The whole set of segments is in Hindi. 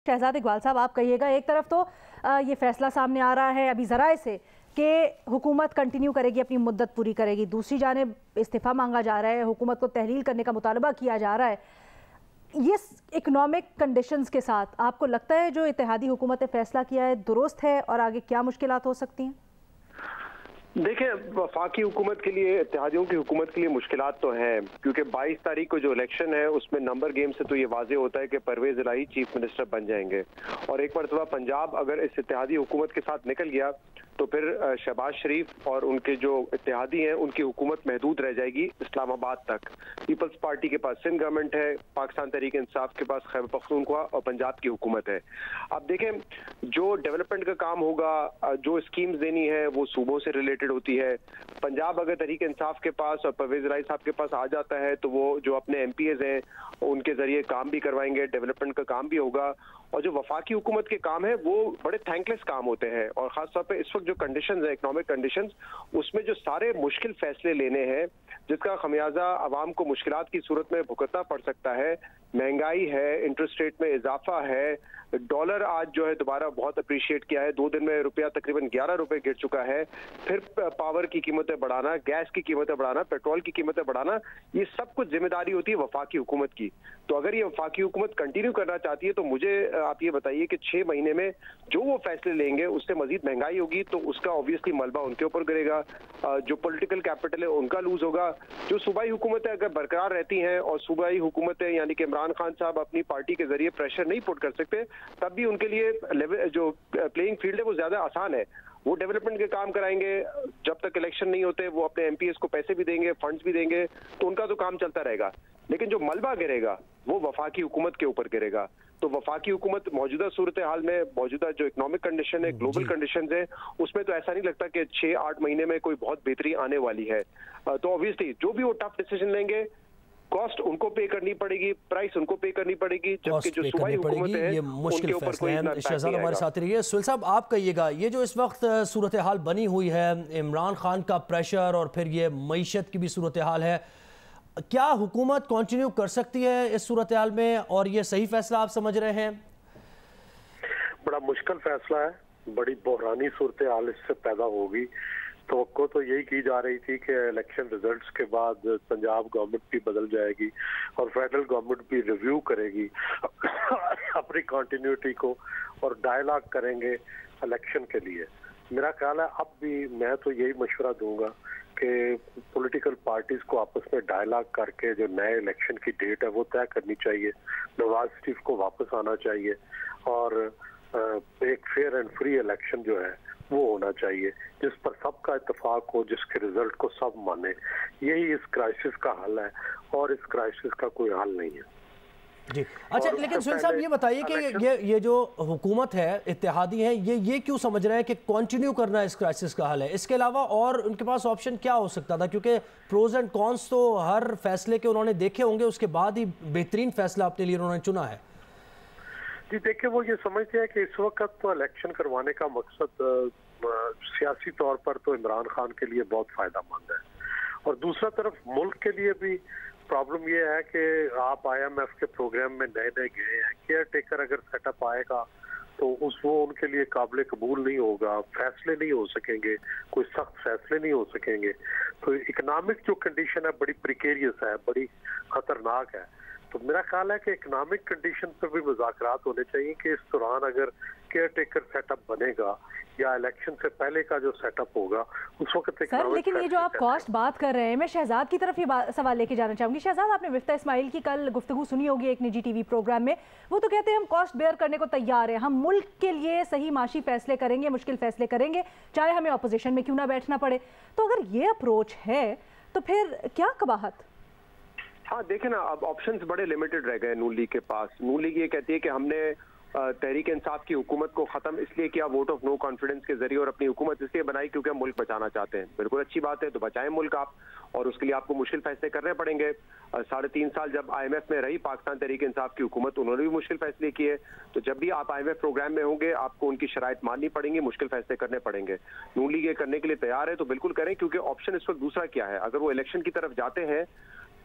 शहजाद इकबाल साहब, आप कहिएगा, एक तरफ तो ये फैसला सामने आ रहा है अभी ज़राए से कि हुकूमत कंटिन्यू करेगी, अपनी मुद्दत पूरी करेगी, दूसरी जानिब इस्तीफ़ा मांगा जा रहा है, हुकूमत को तहलील करने का मुतालबा किया जा रहा है। ये इकोनॉमिक कंडीशंस के साथ आपको लगता है जो इत्तेहादी हुकूमत ने फैसला किया है दुरुस्त है और आगे क्या मुश्किलात हो सकती हैं? देखिए, वफाकी हुकूमत के लिए, इत्तेहादियों की हुकूमत के लिए मुश्किलात तो हैं, क्योंकि 22 तारीख को जो इलेक्शन है उसमें नंबर गेम से तो ये वाजे होता है कि परवेज इलाही चीफ मिनिस्टर बन जाएंगे। और एक मरतबा पंजाब अगर इस इत्तेहादी हुकूमत के साथ निकल गया तो फिर शहबाज शरीफ और उनके जो इत्तेहादी हैं उनकी हुकूमत महदूद रह जाएगी इस्लामाबाद तक। पीपल्स पार्टी के पास सिंध गवर्नमेंट है, पाकिस्तान तहरीक इंसाफ के पास खैबर पख्तूनख्वा और पंजाब की हुकूमत है। अब देखें, जो डेवलपमेंट का काम होगा, जो स्कीम्स देनी है वो सूबों से रिलेटेड होती है। पंजाब अगर तहरीक इंसाफ के पास और परवेज इलाही साहब के पास आ जाता है तो वो जो अपने MPs हैं उनके जरिए काम भी करवाएंगे, डेवलपमेंट का काम भी होगा। और जो वफाकी हुकूमत के काम है वो बड़े थैंकलेस काम होते हैं, और खासतौर पे इस वक्त जो कंडीशंस है, इकोनॉमिक कंडीशंस, उसमें जो सारे मुश्किल फैसले लेने हैं जिसका खमियाजा आवाम को मुश्किलात की सूरत में भुगतना पड़ सकता है। महंगाई है, इंटरेस्ट रेट में इजाफा है, डॉलर आज जो है दोबारा बहुत अप्रिशिएट किया है, 2 दिन में रुपया तकरीबन 11 रुपए गिर चुका है। फिर पावर की कीमतें बढ़ाना, गैस की कीमतें बढ़ाना, पेट्रोल की कीमतें बढ़ाना, ये सब कुछ जिम्मेदारी होती है वफाकी हुकूमत की। तो अगर ये वफाकी हुकूमत कंटिन्यू करना चाहती है तो मुझे आप ये बताइए कि 6 महीने में जो वो फैसले लेंगे उससे मजीद महंगाई होगी तो उसका ऑब्वियसली मलबा उनके ऊपर गिरेगा, जो पॉलिटिकल कैपिटल है उनका लूज होगा। जो सूबाई हुकूमतें अगर बरकरार रहती हैं और सूबाई हुकूमतें यानी कि इमरान खान साहब अपनी पार्टी के जरिए प्रेशर नहीं पुट कर सकते, तब भी उनके लिए जो प्लेइंग फील्ड है वो ज्यादा आसान है। वो डेवलपमेंट के काम कराएंगे, जब तक इलेक्शन नहीं होते वो अपने MPs को पैसे भी देंगे, फंड्स भी देंगे, तो उनका तो काम चलता रहेगा। लेकिन जो मलबा गिरेगा वो वफाकी हुकूमत के ऊपर गिरेगा। तो वफाकी हुकूमत मौजूदा सूरत हाल में, मौजूदा जो इकोनॉमिक कंडीशन है, ग्लोबल कंडीशन है, उसमें तो ऐसा नहीं लगता कि 6-8 महीने में कोई बहुत बेहतरी आने वाली है। तो ऑब्वियसली जो भी वो टफ डिसीजन लेंगे, कॉस्ट उनको पे करनी पड़ेगी, प्राइस उनको पे करनी पड़ेगी, जबकि जो सूबाई हुकूमत है ये मुश्किल फैसले हैं। शहजाद हमारे साथ रहिए। सुहेल साहब, आप कहिएगा, ये जो इस वक्त सूरत हाल बनी हुई है, इमरान खान का प्रेशर और फिर ये मईशत की भी सूरत हाल है, क्या हुकूमत कंटिन्यू कर सकती है इस सूरत हाल में और ये सही फैसला आप समझ रहे हैं? बड़ा मुश्किल फैसला है, बड़ी बहरानी सूरत हाल इससे पैदा होगी। तो यही की जा रही थी कि इलेक्शन रिजल्ट्स के बाद पंजाब गवर्नमेंट भी बदल जाएगी और फेडरल गवर्नमेंट भी रिव्यू करेगी अपनी कंटिन्यूटी को और डायलॉग करेंगे इलेक्शन के लिए। मेरा ख्याल है अब भी मैं तो यही मशवरा दूंगा कि पॉलिटिकल पार्टीज को आपस में डायलॉग करके जो नए इलेक्शन की डेट है वो तय करनी चाहिए। नवाज शरीफ को वापस आना चाहिए और एक फेयर एंड फ्री इलेक्शन जो है वो होना चाहिए जिस पर सबका इत्तेफाक हो, जिसके रिजल्ट को सब माने। यही इस क्राइसिस का हल है और इस क्राइसिस का कोई हल नहीं है जी। अच्छा, लेकिन सुहेल साहब ये बताइए कि ये जो हुकूमत है, इत्तेहादी है, ये क्यों समझ रहे हैं कि कंटिन्यू करना इस क्राइसिस का हल है? इसके अलावा और उनके पास ऑप्शन क्या हो सकता था? क्योंकि प्रोज एंड कॉन्स तो हर फैसले के उन्होंने देखे होंगे, उसके बाद ही बेहतरीन फैसला अपने लिए उन्होंने चुना है। जी देखिए, वो ये समझते हैं कि इस वक्त तो इलेक्शन करवाने का मकसद सियासी तौर पर तो इमरान खान के लिए बहुत फायदेमंद है, और दूसरा तरफ मुल्क के लिए भी प्रॉब्लम ये है कि आप IMF के प्रोग्राम में नए नए गए हैं, केयर टेकर अगर सेटअप आएगा तो वो उनके लिए काबिल कबूल नहीं होगा, फैसले नहीं हो सकेंगे, कोई सख्त फैसले नहीं हो सकेंगे। तो इकोनॉमिक जो कंडीशन है बड़ी प्रिकेरियस है, बड़ी खतरनाक है। तो मेरा ख्याल है कि इकोनॉमिक कंडीशन पर भी मुज़ाकरात होने चाहिए कि इस दौरान अगर केयर टेकर सेटअप बनेगा या इलेक्शन से पहले का जो सेटअप होगा उस वक्त। सर, लेकिन ये जो आप कॉस्ट बात कर रहे हैं, मैं शहजाद की तरफ ये सवाल लेके जाना चाहूंगी। शहजाद, आपने मिफ्ता इस्माइल की कल गुफ्तगू सुनी होगी एक निजी TV प्रोग्राम में। वो तो कहते हैं हम कॉस्ट बेयर करने को तैयार हैं, हम मुल्क के लिए सही माशी फैसले करेंगे, मुश्किल फैसले करेंगे, चाहे हमें अपोजिशन में क्यों ना बैठना पड़े। तो अगर ये अप्रोच है तो फिर क्या कबाहत? हाँ देखें ना, अब ऑप्शंस बड़े लिमिटेड रह गए नून लीग के पास। नून लीग ये कहती है कि हमने तहरीक इंसाफ की हुकूमत को खत्म इसलिए किया वोट ऑफ नो कॉन्फिडेंस के जरिए, और अपनी हुकूमत इसलिए बनाई क्योंकि हम मुल्क बचाना चाहते हैं। बिल्कुल अच्छी बात है, तो बचाएं मुल्क आप, और उसके लिए आपको मुश्किल फैसले करने पड़ेंगे। 3.5 साल जब IMF में रही पाकिस्तान तहरीक इंसाफ की हुकूमत, उन्होंने भी मुश्किल फैसले किए। तो जब भी आप IMF प्रोग्राम में होंगे आपको उनकी शराइत माननी पड़ेंगी, मुश्किल फैसले करने पड़ेंगे। नून लीग ये करने के लिए तैयार है तो बिल्कुल करें, क्योंकि ऑप्शन इस वक्त दूसरा क्या है, अगर वो इलेक्शन की तरफ जाते हैं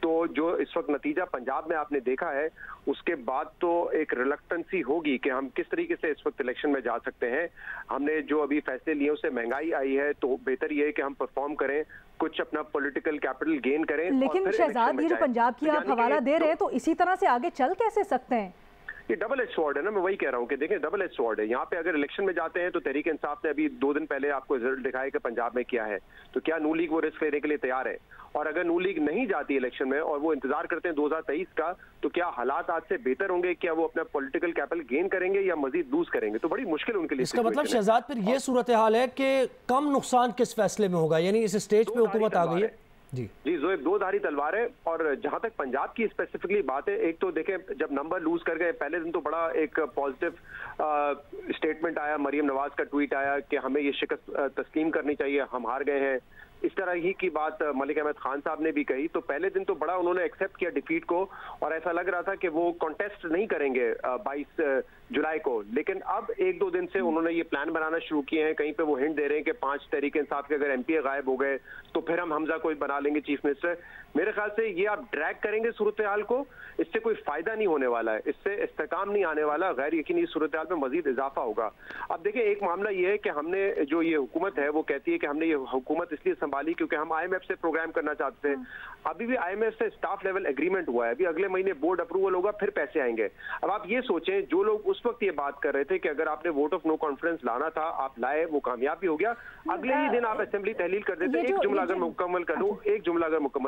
तो जो इस वक्त नतीजा पंजाब में आपने देखा है, उसके बाद तो एक रिलक्टेंसी होगी कि हम किस तरीके से इस वक्त इलेक्शन में जा सकते हैं। हमने जो अभी फैसले लिए उससे महंगाई आई है, तो बेहतर ये है कि हम परफॉर्म करें, कुछ अपना पॉलिटिकल कैपिटल गेन करें। लेकिन शहजाद, ये जो पंजाब की आप हवाला दे रहे हैं, तो इसी तरह से आगे चल कैसे सकते हैं? ये डबल एज स्वॉर्ड है ना, मैं वही कह रहा हूँ कि देखें डबल एज स्वॉर्ड है। यहाँ पे अगर इलेक्शन में जाते हैं तो तहरीक इंसाफ ने अभी 2 दिन पहले आपको रिजल्ट दिखाया कि पंजाब में क्या है, तो क्या नू लीग वो रिस्क लेने के लिए तैयार है? और अगर नू लीग नहीं जाती इलेक्शन में और वो इंतजार करते हैं 2023 का, तो क्या हालात आज से बेहतर होंगे? क्या वो अपना पॉलिटिकल कैपिटल गेन करेंगे या मजीद लूज करेंगे? तो बड़ी मुश्किल उनके लिए। इसका मतलब शहजाद फिर ये सूरत हाल है कि कम नुकसान किस फैसले में होगा, यानी इस स्टेज पे हुकूमत आ गई है। जी जोएब, 2 धारी तलवार है। और जहां तक पंजाब की स्पेसिफिकली बात है, एक तो देखें जब नंबर लूज कर गए पहले दिन तो बड़ा एक पॉजिटिव स्टेटमेंट आया, मरियम नवाज का ट्वीट आया कि हमें ये शिकस्त तस्लीम करनी चाहिए, हम हार गए हैं। इस तरह ही की बात मलिक अहमद खान साहब ने भी कही। तो पहले दिन तो बड़ा उन्होंने एक्सेप्ट किया डिफीट को और ऐसा लग रहा था कि वो कॉन्टेस्ट नहीं करेंगे 22 जुलाई को। लेकिन अब 1-2 दिन से उन्होंने ये प्लान बनाना शुरू किए हैं। कहीं पे वो हिंट दे रहे हैं कि 5 तहरीक इंसाफ के अगर एमपी गायब हो गए तो फिर हम हमजा को बना लेंगे चीफ मिनिस्टर। मेरे ख्याल से ये आप ड्रैग करेंगे सूरत हाल को, इससे कोई फायदा नहीं होने वाला है, इससे इस्तेकाम नहीं आने वाला, गैर यकीनी सूरत हाल में मजीद इजाफा होगा। अब देखिए एक मामला ये है कि हमने जो ये हुकूमत है वो कहती है कि हमने ये हुकूमत इसलिए संभाली क्योंकि हम IMF से प्रोग्राम करना चाहते थे। अभी भी IMF से स्टाफ लेवल एग्रीमेंट हुआ है, अभी अगले महीने बोर्ड अप्रूवल होगा, फिर पैसे आएंगे। अब आप ये सोचें, जो लोग उस वक्त ये बात कर रहे थे कि अगर आपने वोट ऑफ नो कॉन्फिडेंस लाना था, आप लाए, वो कामयाब भी हो गया, अगले ही दिन आप असेंबली तहलील कर देते। एक जुमला अगर मुकम्मल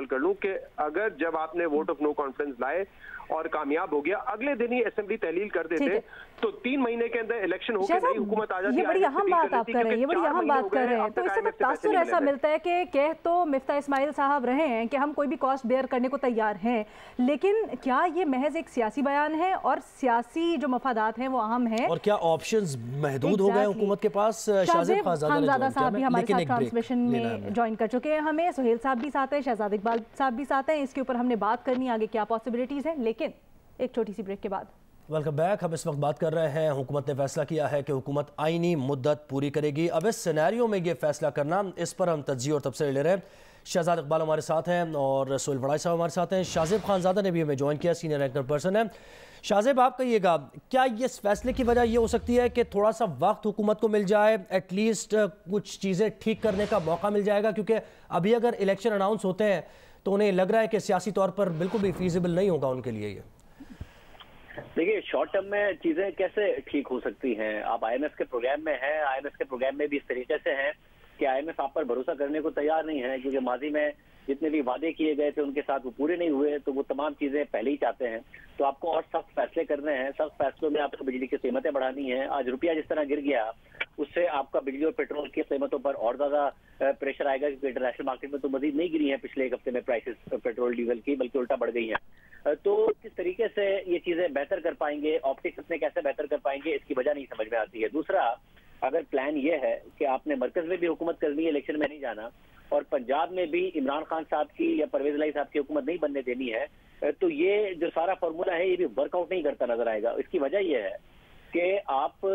कर लूं कि अगर जब आपने वोट ऑफ नो कॉन्फिडेंस लाए और कामयाब हो गया, अगले दिन ही असेंबली तहलील कर देते तो 3 महीने के अंदर इलेक्शन होकर नई हुकूमत आ जाती। ये बड़ी अहम बात आप कर रहे हैं, ये बड़ी अहम बात कर रहे हैं। तो इससे तासुर ऐसा मिलता है कि कह तो मिफ्ता इस्माइल साहब रहे हैं कि हम कोई भी कॉस्ट बेयर करने को तैयार हैं, लेकिन क्या ये महज एक सियासी बयान है और सियासी जो मफादात हैं वो अहम है? और क्या ऑप्शंस महदूद हो गए हुकूमत के पास? शाज़ेब खानज़ादा साहब भी हमारे साथ ट्रांसमिशन में ज्वाइन कर चुके हैं, हमें सुहेल साहब भी साथ हैं, शहजाद इकबाल साहब भी साथ हैं। इसके ऊपर हमने बात करनी आगे क्या पॉसिबिलिटीज हैं, लेकिन एक छोटी सी ब्रेक के बाद। Welcome back. हम इस वक्त बात कर रहे हैं, हुकूमत ने फैसला किया है कि हुकूमत आईनी मुद्दत पूरी करेगी। अब इस सिनेरियो में ये फैसला करना, इस पर हम तज्ज़िया और तबसरे ले रहे हैं। शहजाद इकबाल हमारे साथ हैं और सोहेल वड़ाई साहब हमारे साथ हैं। शाज़ेब खानज़ादा ने भी हमें ज्वाइन किया, सीनियर एंकर पर्सन है। शाज़ेब, आप कहिएगा, क्या ये फैसले की वजह ये हो सकती है कि थोड़ा सा वक्त हुकूमत को मिल जाए, एटलीस्ट कुछ चीज़ें ठीक करने का मौका मिल जाएगा? क्योंकि अभी अगर इलेक्शन अनाउंस होते हैं तो उन्हें लग रहा है कि सियासी तौर पर बिल्कुल भी फीजिबल नहीं होगा उनके लिए ये। देखिए, शॉर्ट टर्म में चीजें कैसे ठीक हो सकती हैं? आप IMF के प्रोग्राम में हैं, IMF के प्रोग्राम में भी इस तरीके से हैं कि IMF आप पर भरोसा करने को तैयार नहीं है, क्योंकि माजी में जितने भी वादे किए गए थे उनके साथ वो पूरे नहीं हुए, तो वो तमाम चीजें पहले ही चाहते हैं। तो आपको और सख्त फैसले करने हैं, सख्त फैसलों में आपको बिजली की कीमतें बढ़ानी है। आज रुपया जिस तरह गिर गया, उससे आपका बिजली और पेट्रोल की कीमतों पर और ज्यादा प्रेशर आएगा, क्योंकि इंटरनेशनल मार्केट में तो मजीद नहीं गिरी है पिछले 1 हफ्ते में प्राइसेस पेट्रोल डीजल की, बल्कि उल्टा बढ़ गई है। तो किस तरीके से ये चीजें बेहतर कर पाएंगे, ऑप्टिक्स अपने कैसे बेहतर कर पाएंगे, इसकी वजह नहीं समझ में आती है। दूसरा, अगर प्लान ये है कि आपने मरकज में भी हुकूमत करनी है, इलेक्शन में नहीं जाना, और पंजाब में भी इमरान खान साहब की या परवेज इलाही साहब की हुकूमत नहीं बनने देनी है, तो ये जो सारा फॉर्मूला है ये भी वर्कआउट नहीं करता नजर आएगा। इसकी वजह यह है कि आप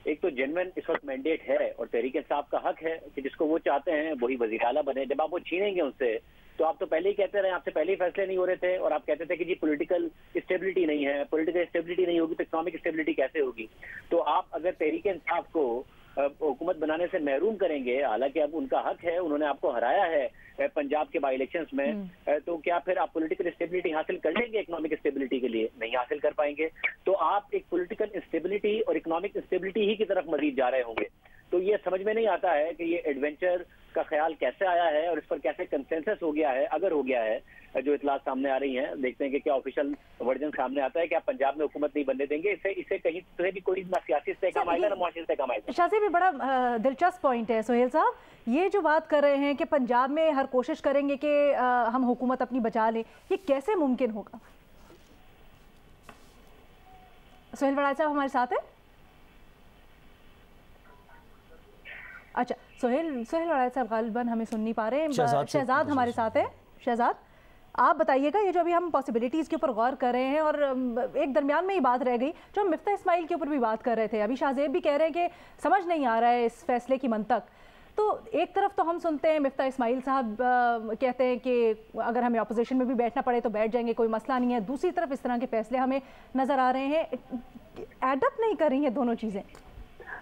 एक तो जेन्युइन इस वक्त मैंडेट है और तहरीक इंसाफ का हक है कि जिसको वो चाहते हैं वही वजीर आला बने। जब आप वो छीनेंगे उनसे, तो आप तो पहले ही कहते रहे, आपसे पहले ही फैसले नहीं हो रहे थे और आप कहते थे कि जी पॉलिटिकल स्टेबिलिटी नहीं है, पॉलिटिकल स्टेबिलिटी नहीं होगी तो इकोनॉमिक स्टेबिलिटी कैसे होगी? तो आप अगर तहरीक इंसाफ को हुकूमत बनाने से महरूम करेंगे, हालांकि अब उनका हक है, उन्होंने आपको हराया है पंजाब के बाई इलेक्शंस में, तो क्या फिर आप पॉलिटिकल स्टेबिलिटी हासिल कर लेंगे इकोनॉमिक स्टेबिलिटी के लिए? नहीं हासिल कर पाएंगे। तो आप एक पॉलिटिकल स्टेबिलिटी और इकोनॉमिक स्टेबिलिटी ही की तरफ मजीद जा रहे होंगे। तो ये समझ में नहीं आता है कि ये एडवेंचर का ख्याल कैसे आया है और इस पर कैसे कंसेंसस हो गया है, अगर हो गया है। जो इतलात सामने आ रही हैं, देखते हैं कि क्या ऑफिशियल वर्जन सामने आता है कि आप पंजाब में हुकूमत नहीं बनने देंगे। इसे कहीं से भी कोई ना सियासी इस्तेहकाम आएगा ना मुआशी इस्तेहकाम आएगा। शाज़ेब, भी बड़ा दिलचस्प पॉइंट है सुहेल साहब, ये जो बात कर रहे हैं कि पंजाब में हर कोशिश करेंगे कि हम हुकूमत अपनी बचा लें, ये कैसे मुमकिन होगा? सुहेल वड़ाई साहब हमारे साथ है? अच्छा, सुहेल वड़ाई साहब गालिबन हमें सुन नहीं पा रहे हैं। शहजाद हमारे साथ है। शहजाद, आप बताइएगा, ये जो अभी हम पॉसिबिलिटीज़ के ऊपर गौर कर रहे हैं और एक दरमियान में ही बात रह गई जो हम मिफ्ता इस्माइल के ऊपर भी बात कर रहे थे, अभी शाज़ेब भी कह रहे हैं कि समझ नहीं आ रहा है इस फैसले की मंतक, तो एक तरफ तो हम सुनते हैं मिफ्ता इस्माइल साहब कहते हैं कि अगर हमें अपोजिशन में भी बैठना पड़े तो बैठ जाएंगे, कोई मसला नहीं है। दूसरी तरफ इस तरह के फैसले हमें नज़र आ रहे हैं, एडअप नहीं कर रही हैं दोनों चीज़ें।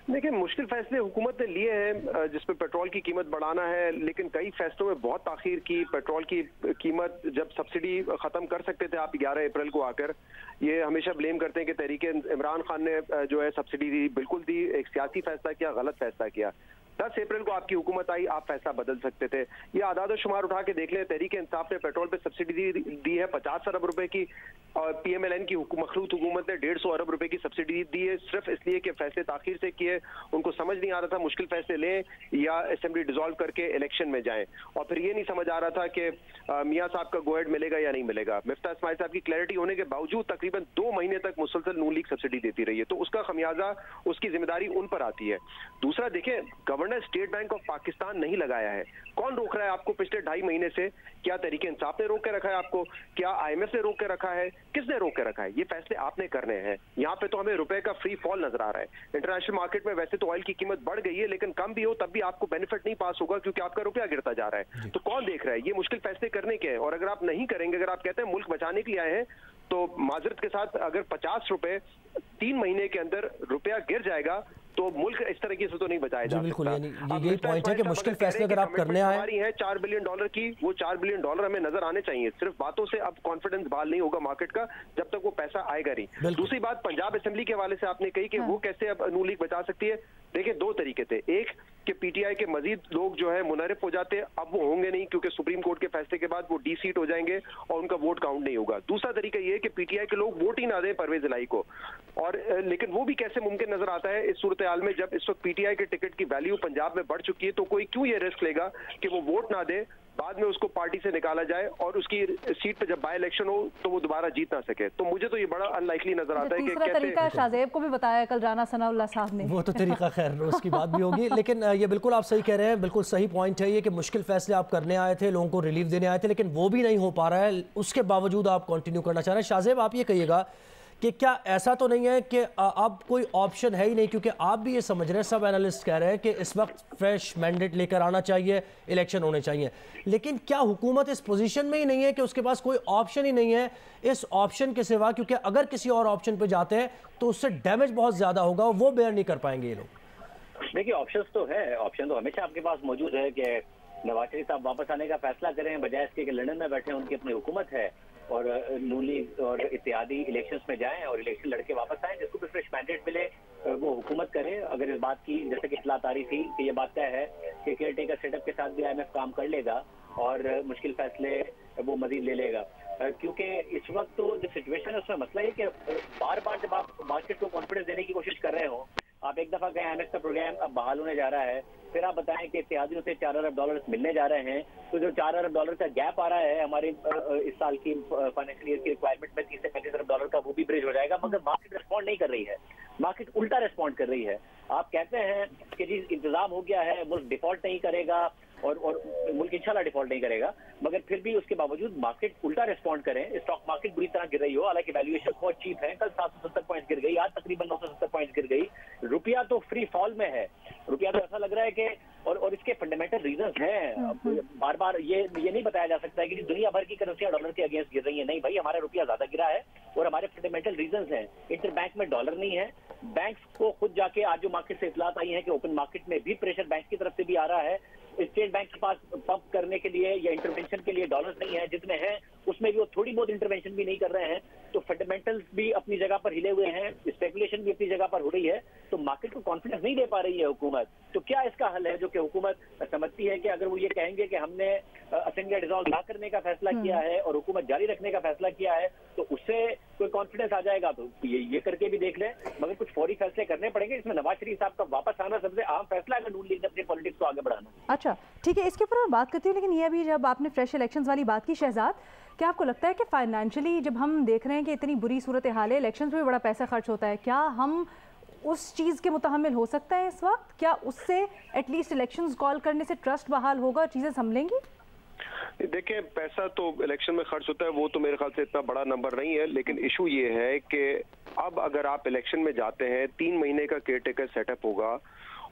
देखिए, मुश्किल फैसले हुकूमत ने लिए हैं जिसमें पेट्रोल की कीमत बढ़ाना है, लेकिन कई फैसलों में बहुत ताखीर की। पेट्रोल की कीमत जब सब्सिडी खत्म कर सकते थे आप 11 अप्रैल को आकर, ये हमेशा ब्लेम करते हैं कि तहरीक इमरान खान ने जो है सब्सिडी दी, बिल्कुल दी, एक सियासी फैसला किया, गलत फैसला किया। 10 अप्रैल को आपकी हुकूमत आई, आप फैसला बदल सकते थे। ये आदाद शुमार उठा के देख लें, तहरीक इंसाफ ने पेट्रोल पे सब्सिडी दी है 50 अरब रुपए की, और PMLN की मखलूत हुकूमत ने 150 अरब रुपए की सब्सिडी दी है, सिर्फ इसलिए कि फैसले ताखीर से किए। उनको समझ नहीं आ रहा था मुश्किल फैसले लें या असेंबली डिसॉल्व करके इलेक्शन में जाएं, और फिर ये नहीं समझ आ रहा था कि मियां साहब का गो हेड मिलेगा या नहीं मिलेगा। मिफ्ता इस्माइल साहब की क्लैरिटी होने के बावजूद तकरीबन 2 महीने तक मुसलसल नून लीग सब्सिडी देती रही है, तो उसका खमियाजा, उसकी जिम्मेदारी उन पर आती है। दूसरा देखें, governor state bank of Pakistan नहीं लगाया है, कौन रोक रहा है आपको पिछले 2.5 महीने से? क्या तहरीक इंसाफ ने रोक के रखा है आपको? क्या IMF ने रोक के रखा है? किसने रोक के रखा है? ये फैसले आपने करने हैं। यहाँ पे तो हमें रुपए का फ्री फॉल नजर आ रहा है। इंटरनेशनल मार्केट में वैसे तो ऑयल की कीमत बढ़ गई है, लेकिन कम भी हो तब भी आपको बेनिफिट नहीं पास होगा क्योंकि आपका रुपया गिरता जा रहा है। तो कौन देख रहा है? ये मुश्किल फैसले करने के हैं, और अगर आप नहीं करेंगे, अगर आप कहते हैं मुल्क बचाने के लिए आए हैं, तो माजरत के साथ अगर 50 रुपए 3 महीने के अंदर रुपया गिर जाएगा तो मुल्क इस तरीके से तो नहीं बचाया जा बिल्कुल, सकता। यही पॉइंट है कि मुश्किल फैसले अगर आप करने आए, हमारी है $4 बिलियन की, वो $4 बिलियन हमें नजर आने चाहिए। सिर्फ बातों से अब कॉन्फिडेंस बहाल नहीं होगा मार्केट का जब तक वो पैसा आएगा नहीं। दूसरी बात, पंजाब असेंबली के हवाले से आपने कही कि वो कैसे अब नून लीग बचा सकती है। देखिए, 2 तरीके थे। एक कि PTI के मजीद लोग जो है मुनरिफ हो जाते, अब वो होंगे नहीं क्योंकि सुप्रीम कोर्ट के फैसले के बाद वो डी-सीट हो जाएंगे और उनका वोट काउंट नहीं होगा। दूसरा तरीका ये है कि PTI के लोग वोट ही ना दें परवेज इलाही को, और लेकिन वो भी कैसे मुमकिन नजर आता है इस सूरत हाल में जब इस वक्त PTI के टिकट की वैल्यू पंजाब में बढ़ चुकी है। तो कोई क्यों ये रिस्क लेगा कि वो वोट ना दे, बाद में उसको पार्टी से निकाला जाए और उसकी सीट पे जब बाय इलेक्शन हो तो वो दोबारा जीत ना सके। तो मुझे तो ये बड़ा अनलाइकली नजर आता है कि तीसरा तरीका शाहजेब को भी बताया कल राना सनाउल्लाह साहब ने, वो तो तरीका खैर उसकी बात भी होगी। लेकिन ये बिल्कुल आप सही कह रहे हैं, बिल्कुल सही पॉइंट है ये कि मुश्किल फैसले आप करने आए थे, लोगों को रिलीफ देने आए थे, लेकिन वो भी नहीं हो पा रहा है, उसके बावजूद आप कंटिन्यू करना चाह रहे हैं। शाहजेब, आप ये कहिएगा कि क्या ऐसा तो नहीं है कि अब कोई ऑप्शन है ही नहीं, क्योंकि आप भी ये समझ रहे हैं, सब एनालिस्ट कह रहे हैं कि इस वक्त फ्रेश मैंडेट लेकर आना चाहिए, इलेक्शन होने चाहिए, लेकिन क्या हुकूमत इस पोजीशन में ही नहीं है कि उसके पास कोई ऑप्शन ही नहीं है इस ऑप्शन के सिवा? क्योंकि अगर किसी और ऑप्शन पे जाते हैं तो उससे डैमेज बहुत ज्यादा होगा, वो बेयर नहीं कर पाएंगे ये लोग। देखिए, ऑप्शन तो है, ऑप्शन तो हमेशा आपके पास मौजूद है कि नवाज शरीफ साहब वापस आने का फैसला करें, बजाय इसके कि लंदन में बैठे उनकी अपनी हुकूमत है और नून लीग और इत्तेहादी इलेक्शंस में जाएं और इलेक्शन लड़के वापस आएं, जिसको भी फ्रेश मैंडेट मिले वो हुकूमत करे। अगर इस बात की, जैसे कि इतलात आ रही थी कि ये बात तय है कि केयर टेकर सेटअप के साथ भी IMF काम कर लेगा और मुश्किल फैसले वो मजीद ले लेगा, क्योंकि इस वक्त तो जो सिचुएशन है उसमें मसला है कि बार बार जब आप मार्केट को कॉन्फिडेंस देने की कोशिश कर रहे हो, आप एक दफा कहें IMF का प्रोग्राम अब बहाल होने जा रहा है, फिर आप बताएं कि इत्तेहादियों से $4 अरब मिलने जा रहे हैं, तो जो $4 अरब का गैप आ रहा है हमारे इस साल की फाइनेंशियल ईयर की रिक्वायरमेंट में $30 से $35 अरब का, वो भी ब्रिज हो जाएगा। मगर मार्केट रिस्पॉन्ड नहीं कर रही है, मार्केट उल्टा रिस्पॉन्ड कर रही है। आप कहते हैं कि जी इंतजाम हो गया है, मुल्क डिफॉल्ट नहीं करेगा और मुल्क इंशाल्लाह डिफॉल्ट नहीं करेगा, मगर फिर भी उसके बावजूद मार्केट उल्टा रिस्पॉन्ड करें, स्टॉक मार्केट बुरी तरह गिर रही हो, हालांकि वैल्यूएशन बहुत चीप है, कल 770 पॉइंट गिर गई, आज तकरीबन 970 पॉइंट गिर गई, रुपया तो फ्री फॉल में है, रुपया तो ऐसा लग रहा है कि और इसके फंडामेंटल रीजंस हैं। बार बार ये नहीं बताया जा सकता है कि दुनिया भर की करेंसियां डॉलर के अगेंस्ट गिर रही है, नहीं भाई, हमारा रुपया ज्यादा गिरा है और हमारे फंडामेंटल रीजंस हैं। इंटरबैंक में डॉलर नहीं है, बैंक्स को खुद जाके आज जो मार्केट से इतलात आई है कि ओपन मार्केट में भी प्रेशर बैंक की तरफ से भी आ रहा है, स्टेट बैंक के पास पंप करने के लिए या इंटरवेंशन के लिए डॉलर्स नहीं है, जितने हैं उसमें भी वो थोड़ी बहुत इंटरवेंशन भी नहीं कर रहे हैं, तो फंडामेंटल्स भी अपनी जगह पर हिले हुए हैं, स्पेकुलेशन भी अपनी जगह पर हो रही है, तो मार्केट को कॉन्फिडेंस नहीं दे पा रही है हुकूमत। तो क्या इसका हल है? जो कि हुकूमत समझती है कि अगर वो ये कहेंगे कि हमने असेंबली डिसॉल्व ना करने का फैसला किया है और हुकूमत जारी रखने का फैसला किया है, तो उससे कोई कॉन्फिडेंस आ जाएगा, तो ये करके भी देख लें, मगर कुछ फौरी फैसले करने पड़ेंगे। इसमें नवाज शरीफ साहब का वापस आना सबसे अहम फैसला है, नून लीग ने अपनी पॉलिटिक्स को आगे बढ़ाना। अच्छा, ठीक है, इसके ऊपर मैं बात करती हूँ, लेकिन ये अभी जब आपने फ्रेश इलेक्शंस वाली बात की शहजाद, क्या आपको लगता है कि फाइनेंशियली जब हम देख रहे हैं कि इतनी बुरी सूरत हाल है, इलेक्शंस में भी बड़ा पैसा खर्च होता है, क्या हम उस चीज़ के मुतहम्मिल हो सकता है इस वक्त? क्या उससे एटलीस्ट इलेक्शंस कॉल करने से ट्रस्ट बहाल होगा, चीज़ें संभलेंगी? देखिए, पैसा तो इलेक्शन में खर्च होता है, वो तो मेरे ख्याल से इतना बड़ा नंबर नहीं है, लेकिन इशू ये है कि अब अगर आप इलेक्शन में जाते हैं, 3 महीने का केयर टेकर सेटअप होगा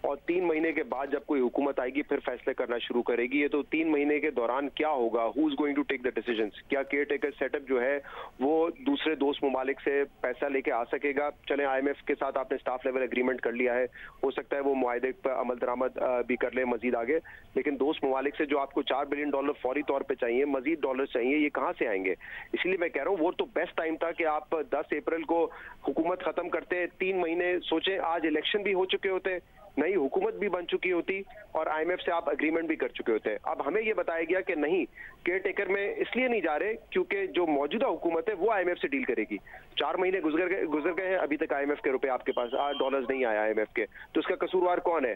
और 3 महीने के बाद जब कोई हुकूमत आएगी फिर फैसले करना शुरू करेगी। ये तो 3 महीने के दौरान क्या होगा, who is going to take the decisions, क्या केयर टेकर सेटअप जो है वो दूसरे दोस्त ममालिक से पैसा लेके आ सकेगा। चले IMF के साथ आपने स्टाफ लेवल एग्रीमेंट कर लिया है, हो सकता है वो मुआहदे पर अमल दरामद भी कर ले मजीद आगे, लेकिन दोस्त ममालिक से जो आपको $4 बिलियन फौरी तौर पर चाहिए, मजीद डॉलर चाहिए, ये कहाँ से आएंगे। इसलिए मैं कह रहा हूँ वो तो बेस्ट टाइम था कि आप 10 अप्रैल को हुकूमत खत्म करते, 3 महीने सोचें, आज इलेक्शन भी हो चुके होते, नई हुकूमत भी बन चुकी होती और IMF से आप एग्रीमेंट भी कर चुके होते। अब हमें यह बताया गया कि नहीं, केयर टेकर में इसलिए नहीं जा रहे क्योंकि जो मौजूदा हुकूमत है वो IMF से डील करेगी। 4 महीने गुजर गए हैं, अभी तक IMF के रुपए आपके पास डॉलर्स नहीं आया IMF के, तो इसका कसूरवार कौन है।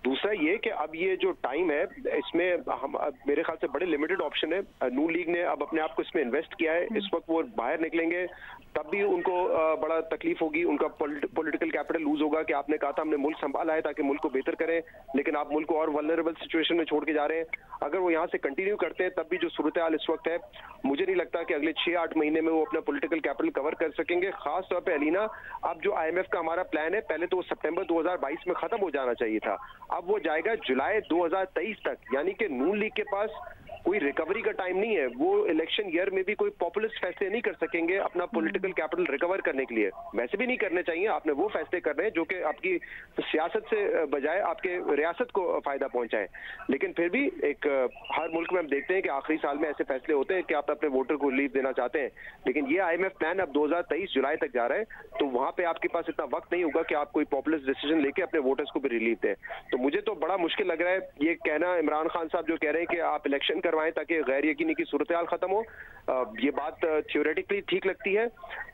दूसरा ये कि अब ये जो टाइम है इसमें हम मेरे ख्याल से बड़े लिमिटेड ऑप्शन है। नून लीग ने अब अपने आप को इसमें इन्वेस्ट किया है, इस वक्त वो बाहर निकलेंगे तब भी उनको बड़ा तकलीफ होगी, उनका पॉलिटिकल कैपिटल लूज होगा कि आपने कहा था हमने मुल्क संभाला है ताकि मुल्क को बेहतर करें, लेकिन आप मुल्क को और वल्नरेबल सिचुएशन में छोड़ के जा रहे हैं। अगर वो यहाँ से कंटिन्यू करते हैं तब भी जो सूरत हाल इस वक्त है, मुझे नहीं लगता कि अगले 6-8 महीने में वो अपना पॉलिटिकल कैपिटल कवर कर सकेंगे। खास तौर पर अलीना, अब जो IMF का हमारा प्लान है, पहले तो वो सितंबर 2022 में खत्म हो जाना चाहिए था, अब वो जाएगा जुलाई 2023 तक, यानी कि नून लीग के पास कोई रिकवरी का टाइम नहीं है। वो इलेक्शन ईयर में भी कोई पॉपुलिस्ट फैसले नहीं कर सकेंगे अपना पॉलिटिकल कैपिटल रिकवर करने के लिए, वैसे भी नहीं करने चाहिए। आपने वो फैसले कर रहे हैं जो कि आपकी सियासत से बजाय आपके रियासत को फायदा पहुंचाए, लेकिन फिर भी एक हर मुल्क में हम देखते हैं कि आखिरी साल में ऐसे फैसले होते हैं कि आप अपने वोटर को रिलीफ देना चाहते हैं, लेकिन ये IMF प्लान अब 2023 जुलाई तक जा रहा है, तो वहां पे आपके पास इतना वक्त नहीं होगा कि आप कोई पॉपुलिस्ट डिसीजन लेके अपने वोटर्स को भी रिलीफ दें। तो मुझे तो बड़ा मुश्किल लग रहा है ये कहना, इमरान खान साहब जो कह रहे हैं कि आप इलेक्शन करवाएं ताकि गैर यकीनी की सूरत हाल खत्म हो, ये बात थियोरेटिकली ठीक लगती है,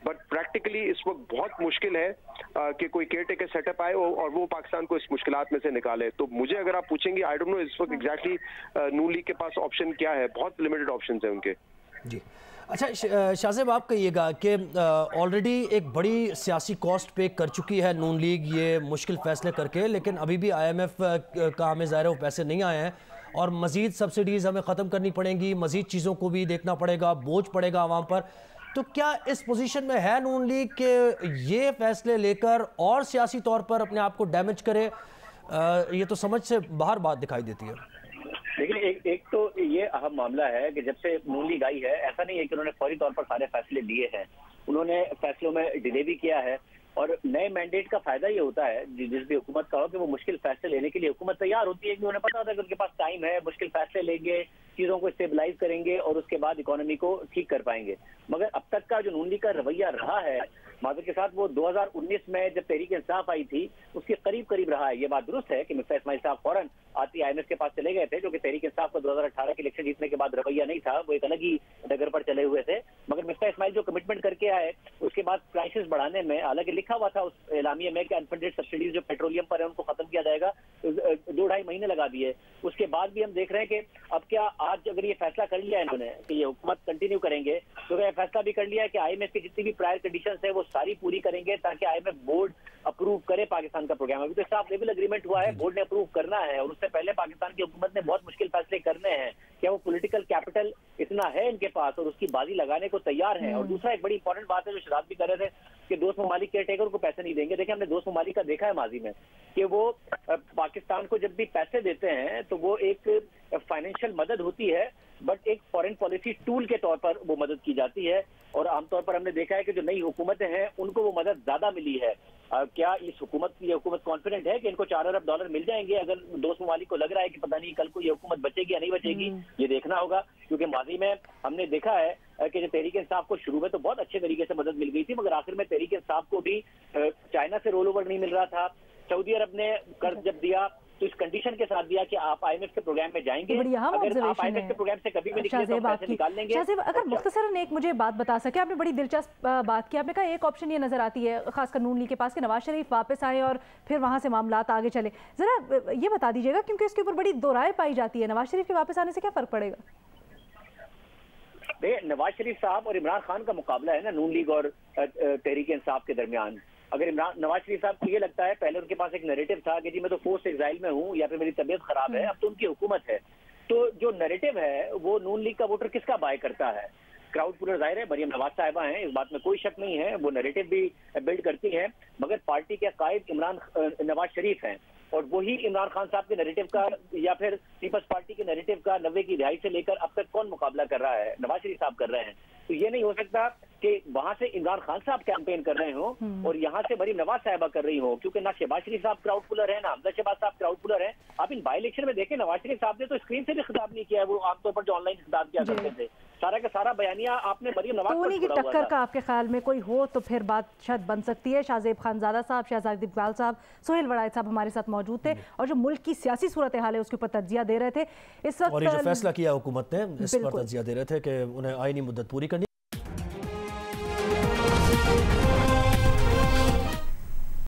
बट प्रैक्टिकली इस वक्त बहुत मुश्किल है कि कोई केयर टेकर सेटअप आए और वो पाकिस्तान को इस मुश्किलात में से निकाले। तो मुझे अगर आप पूछेंगे, आई डोंट नो इस वक्त एग्जैक्टली नून लीग के पास ऑप्शन क्या है, बहुत लिमिटेड ऑप्शन है उनके। जी अच्छा, शाहजेब आप कहिएगा कि ऑलरेडी एक बड़ी सियासी कॉस्ट पे कर चुकी है नून लीग ये मुश्किल फैसले करके, लेकिन अभी भी IMF का हमें ज़ाहिर है वो पैसे नहीं आए हैं और मज़ीद सब्सिडीज़ हमें ख़त्म करनी पड़ेंगी, मज़ीद चीज़ों को भी देखना पड़ेगा, बोझ पड़ेगा आवाम पर। तो क्या इस पोजीशन में है नून लीग कि ये फैसले लेकर और सियासी तौर पर अपने आप को डैमेज करे? ये तो समझ से बाहर बात दिखाई देती है। लेकिन एक तो ये अहम मामला है कि जब से नून लीग आई है, ऐसा नहीं है कि उन्होंने फौरी तौर पर सारे फैसले लिए हैं, उन्होंने फैसलों में डिले भी किया है। और नए मैंडेट का फायदा ये होता है जिस भी हुकूमत का हो कि वो मुश्किल फैसले लेने के लिए हुकूमत तैयार होती है, कि उन्हें पता होता है कि उनके पास टाइम है, मुश्किल फैसले लेंगे, चीजों को स्टेबलाइज करेंगे और उसके बाद इकोनॉमी को ठीक कर पाएंगे। मगर अब तक का जो नून लीग का रवैया रहा है, माजर के साथ, वो 2019 में जब तहरीक इंसाफ आई थी उसके करीब करीब रहा है। ये बात दुरुस्त है कि मिफ्ता इस्माइल साहब फौरन आती IMF के पास चले गए थे, जो कि तहरीक इंसाफ का 2018 के इलेक्शन जीतने के बाद रवैया नहीं था, वो एक अलग ही डगर पर चले हुए थे। मगर मिफ्ता इस्माइल जो कमिटमेंट करके आए, उसके बाद प्राइसेस बढ़ाने में, हालांकि लिखा हुआ था उस एलामिया में कि अनफंडेड सब्सिडीज जो पेट्रोलियम पर है उनको खत्म किया जाएगा, 2-2.5 महीने लगा दिए। उसके बाद भी हम देख रहे हैं कि अब क्या आज अगर ये फैसला कर लिया है इन्होंने कि ये हुकूमत कंटिन्यू करेंगे, तो यह फैसला भी कर लिया है कि IMF की जितनी भी प्रायर कंडीशंस है वो सारी पूरी करेंगे ताकि IMF बोर्ड अप्रूव करे पाकिस्तान का प्रोग्राम। अभी तो स्टाफ लेवल एग्रीमेंट हुआ है, बोर्ड ने अप्रूव करना है और उससे पहले पाकिस्तान की हुकूमत ने बहुत मुश्किल फैसले करने हैं। क्या वो पॉलिटिकल कैपिटल इतना है इनके पास और उसकी बाजी लगाने को तैयार है? और दूसरा एक बड़ी इंपॉर्टेंट बात है जो शराब भी कर रहे थे कि दोस्त ममालिक केयर टेकर को पैसे नहीं देंगे। देखिए, हमने दोस्त ममालिक का देखा है माजी में कि वो पाकिस्तान को जब भी पैसे देते हैं तो वो एक फाइनेंशियल मदद होती है, बट एक फॉरेन पॉलिसी टूल के तौर पर वो मदद की जाती है। और आमतौर पर हमने देखा है कि जो नई हुकूमतें हैं उनको वो मदद ज्यादा मिली है। क्या इस हुकूमत कॉन्फिडेंट है कि इनको $4 अरब मिल जाएंगे? अगर दोस्त ममालिक को लग रहा है कि पता नहीं कल को ये हुकूमत बचेगी या नहीं बचेगी, ये देखना होगा। क्योंकि माजी में हमने देखा है कि जो तहरीक इंसाफ को शुरू में तो बहुत अच्छे तरीके से मदद मिल गई थी, मगर आखिर में तहरीक इंसाफ को भी चाइना से रोल ओवर नहीं मिल रहा था। सऊदी अरब ने कर्ज जब दिया तो इस कंडीशन के साथ दिया कि आप IMF के प्रोग्राम में जाएंगे, अगर आप IMF के प्रोग्राम से कभी भी निकले तो पैसे निकाल लेंगे। शाहजेब, अगर मुख्तसरन एक मुझे बात बता सके, आपने बड़ी दिलचस्प बात की। आपने कहा एक ऑप्शन ये नजर आती है खासकर नून लीग के पास कि नवाज शरीफ वापस आए और फिर वहां से मामलात आगे चले। जरा ये बता दीजिएगा, क्योंकि इसके ऊपर बड़ी दो राय पाई जाती है, नवाज शरीफ के वापस आने से क्या फर्क पड़ेगा? नवाज शरीफ साहब और इमरान खान का मुकाबला है ना नून लीग और तहरीक इंसाफ के दरमियान। अगर नवाज शरीफ साहब को ये लगता है, पहले उनके पास एक नैरेटिव था कि जी मैं तो फोर्स एग्जाइल में हूँ या फिर मेरी तबीयत खराब है, अब तो उनकी हुकूमत है, तो जो नैरेटिव है वो नून लीग का वोटर किसका बाय करता है? क्राउड पुलर जाहिर है मरियम नवाज साहिबा हैं, इस बात में कोई शक नहीं है, वो नैरेटिव भी बिल्ड करती हैं, मगर पार्टी के कायद इमरान नवाज शरीफ हैं और वही इमरान खान साहब के नैरेटिव का या फिर पीपल्स पार्टी के नैरेटिव का 90 की रिहाई से लेकर अब तक कौन मुकाबला कर रहा है? नवाज शरीफ साहब कर रहे हैं। तो ये नहीं हो सकता कि वहां से इमरान खान साहब कैंपेन कर रहे हो और यहाँ से मरियम नवाज साहिबा कर रही हो, क्योंकि ना शहबाज शरीफ साहब क्राउड पुलर है, ना हमजा शहबाज साहब क्राउड पुलर है। आप इन बाई इलेक्शन में देखें, नवाज शरीफ साहब ने तो स्क्रीन से भी खिताब नहीं किया है, वो आमतौर पर जो ऑनलाइन खिताब किया करते थे, सारा का सारा बयानिया आपने मरियम नवाज तो उन्हीं की टक्कर का आपके ख्याल में कोई हो तो फिर बात शायद बन सकती है। शाहजेब खानजादा साहब, शहजाद इकबाल साहब, सोहेल वड़ाइच साहब हमारे साथ मौजूद थे और जो मुल्क की सियासी सूरत हाल है उसके ऊपर तज्जिया दे रहे थे। इस वक्त और ये जो फैसला किया हुकूमत ने इस पर तज्जिया दे रहे थे कि उन्हें आईनी मुद्दत पूरी करनी